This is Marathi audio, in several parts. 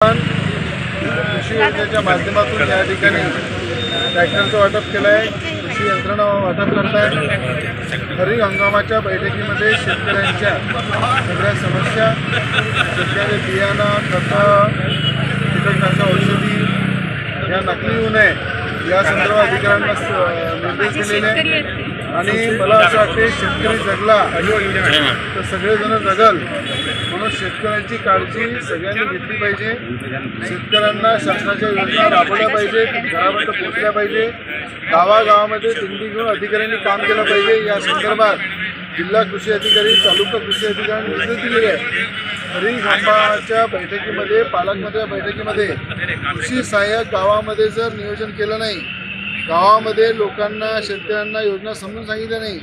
कृषी योजनेच्या माध्यमातून या ठिकाणी ट्रॅक्टरचं वाटप केलं आहे, कृषी यंत्रणा वाटप करत आहे। खरीप हंगामाच्या बैठकीमध्ये शेतकऱ्यांच्या सगळ्या समस्या, शेतकरी बियाणं, खतं, कीटकनाशक औषधी या नकली होऊ नये या संदर्भात अधिकाऱ्यांना निर्देश दिलेले आहेत। आणि मला असं वाटते शेतकरी जगला तर सगळेजण जगल, म्हणून शेतकऱ्यांची काळजी सगळ्यांनी घेतली पाहिजे। शेतकऱ्यांना शासनाच्या योजना राबवल्या पाहिजे, घरापर्यंत पोहोचल्या पाहिजे। गावागावामध्ये दिंडी घेऊन अधिकाऱ्यांनी काम केलं पाहिजे। या संदर्भात जिल्हा कृषी अधिकारी, तालुका कृषी अधिकाऱ्यांनी निर्देश दिलेले आहेत। खरीप हंगामाच्या बैठकीमध्ये, पालकमंत्री बैठकीमध्ये कृषी सहाय्यक गावामध्ये जर नियोजन केलं नाही, गावामध्ये लोकांना, शेतकऱ्यांना योजना समजून सांगितल्या नाही,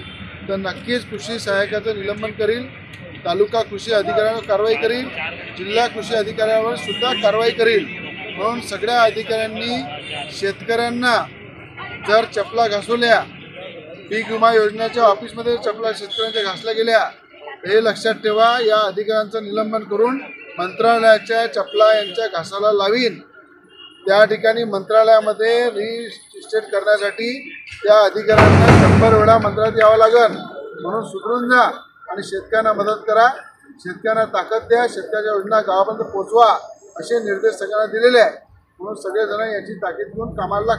तर नक्कीच कृषी सहाय्यकाचं निलंबन करील, तालुका कृषी अधिकाऱ्यांवर कारवाई करील, जिल्हा कृषी अधिकाऱ्यांवर सुद्धा कारवाई करील। म्हणून सगळ्या अधिकाऱ्यांनी शेतकऱ्यांना जर चपला घासवल्या, पीक विमा योजनेच्या ऑफिसमध्ये चपला शेतकऱ्यांच्या घासल्या गेल्या, हे लक्षात ठेवा। या अधिकाऱ्यांचं निलंबन करून मंत्रालयाच्या चपला यांच्या घासाला लावीन। त्या ठिकाणी मंत्रालयामध्ये रिस्टेट करण्यासाठी त्या अधिकाऱ्यांना 100 वेळा मंत्रालयात यावं लागेल। म्हणून सुधरून जा आणि शेतकऱ्यांना मदत करा, शेतकऱ्यांना ताकद द्या, शेतकऱ्याच्या योजना गावापर्यंत पोहोचवा, असे निर्देश सगळ्यांना दिलेले आहेत। म्हणून सगळेजण याची ताकीद घेऊन कामाला लागतात।